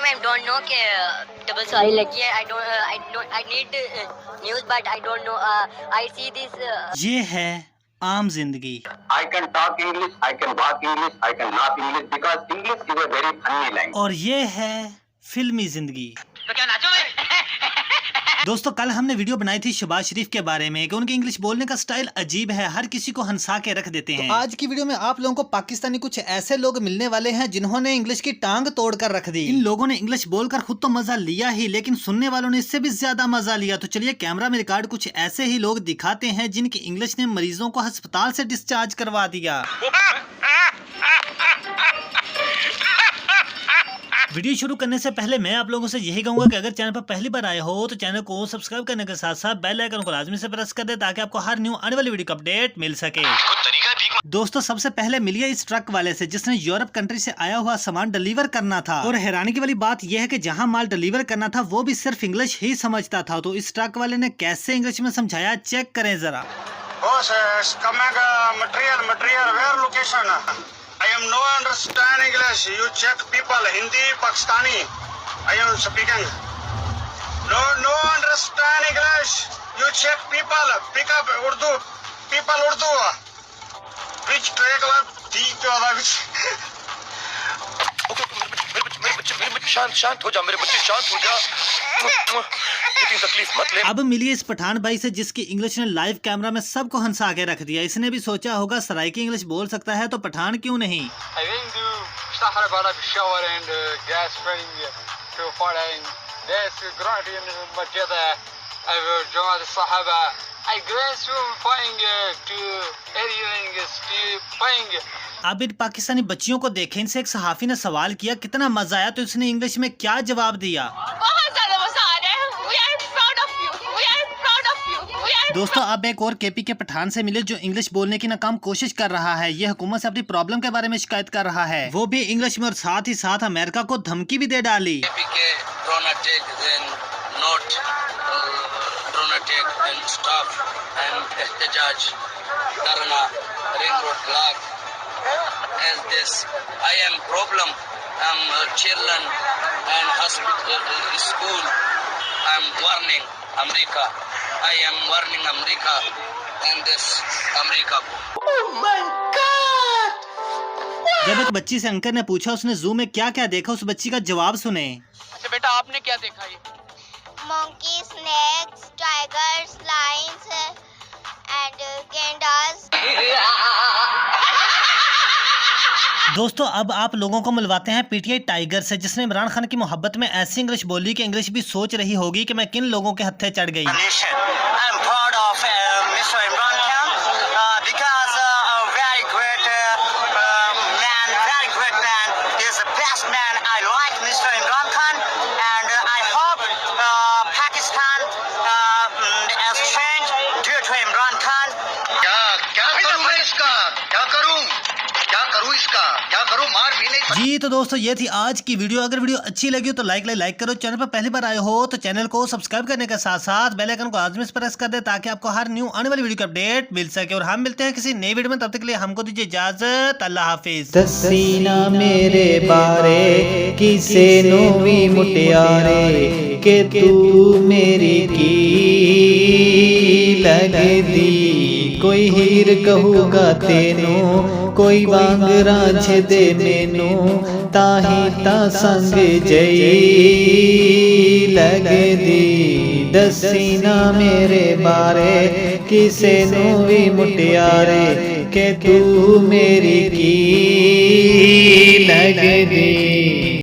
time I don't know कि double sorry लगी है. I need news but I don't know. I see this. ये है आम जिंदगी. I can talk English, I can walk English, I can laugh English because English is a very funny language. और ये है फिल्मी जिंदगी. तो क्या नाचो मैं? दोस्तों कल हमने वीडियो बनाई थी शहबाज शरीफ के बारे में कि उनके इंग्लिश बोलने का स्टाइल अजीब है, हर किसी को हंसा के रख देते हैं. तो आज की वीडियो में आप लोगों को पाकिस्तानी कुछ ऐसे लोग मिलने वाले हैं जिन्होंने इंग्लिश की टांग तोड़ कर रख दी. इन लोगों ने इंग्लिश बोलकर खुद तो मजा लिया ही, लेकिन सुनने वालों ने इससे भी ज्यादा मजा लिया. तो चलिए कैमरा में रिकॉर्ड कुछ ऐसे ही लोग दिखाते हैं जिनकी इंग्लिश ने मरीजों को अस्पताल से डिस्चार्ज करवा दिया. वीडियो शुरू करने से पहले मैं आप लोगों से यही कहूंगा कि अगर चैनल पर पहली बार आए हो तो चैनल को सब्सक्राइब करने के साथ साथ बेल आइकन को लाजमी से प्रेस कर दे ताकि आपको हर न्यू आने वाली वीडियो का अपडेट मिल सके. दोस्तों सबसे पहले मिलिए इस ट्रक वाले से जिसने यूरोप कंट्री से आया हुआ सामान डिलीवर करना था. और हैरानी की वाली बात यह है कि जहां माल डिलीवर करना था वो भी सिर्फ इंग्लिश ही समझता था. तो इस ट्रक वाले ने कैसे इंग्लिश में समझाया चेक करें जरा. I am no understand English. You check people Hindi, Pakistani. I am speaking. No understand English. You check people. Pick up Urdu. People Urdu. Which track lab? ठीक तो वाला which? मेरे बच्चे शांत हो जा, मेरे बच्चे शांत हो जा, इतनी तकलीफ मत ले. अब मिलिए इस पठान भाई से जिसकी इंग्लिश ने लाइव कैमरा में सबको हंसा के रख दिया. इसने भी सोचा होगा सराइकी इंग्लिश बोल सकता है तो पठान क्यों नहीं. अब इन पाकिस्तानी बच्चियों को देखें, इनसे एक सहाफी ने सवाल किया कितना मजा आया तो इसने इंग्लिश में क्या जवाब दिया. बहुत ज़्यादा मज़ा आ रहा है. We are proud of you. We are proud of you. We are. दोस्तों अब एक और केपी के पठान से मिले जो इंग्लिश बोलने की नाकाम कोशिश कर रहा है. ये हुकूमत से अपनी प्रॉब्लम के बारे में शिकायत कर रहा है, वो भी इंग्लिश में, और साथ ही साथ अमेरिका को धमकी भी दे डाली. As this, I am problem. Children and hospital, school. I'm warning America. I am warning America and this America. Oh my God! जब एक बच्ची से अंकल ने पूछा उसने जू में क्या क्या देखा, उस बच्ची का जवाब सुने. अच्छा बेटा आपने क्या देखा? ये monkey, snakes, tigers, lions, and gandas. दोस्तों अब आप लोगों को मिलवाते हैं पीटीआई टाइगर से जिसने इमरान खान की मोहब्बत में ऐसी इंग्लिश बोली कि इंग्लिश भी सोच रही होगी कि मैं किन लोगों के हत्थे चढ़ गई. जी तो दोस्तों ये थी आज की वीडियो. अगर वीडियो अच्छी लगी हो तो लाइक करो. चैनल पर पहली बार आए हो तो चैनल को सब्सक्राइब करने के साथ साथ बेल आइकन को लाजमी से प्रेस कर दे ताकि आपको हर न्यू आने वाली वीडियो का अपडेट मिल सके. और हम मिलते हैं किसी नई वीडियो में, तब तक के लिए हमको दीजिए इजाजत. अल्लाह हाफिज. दसीना मेरे बारे किसे नोवी मुटियारे के तू मेरी की लगदी. कोई हीर कहूगा तेनू, कोई वांगरा छेदे मैनू, ताही ता संग जई लगदी. दसीना मेरे बारे किसे नू भी मुटियारे के तू मेरी की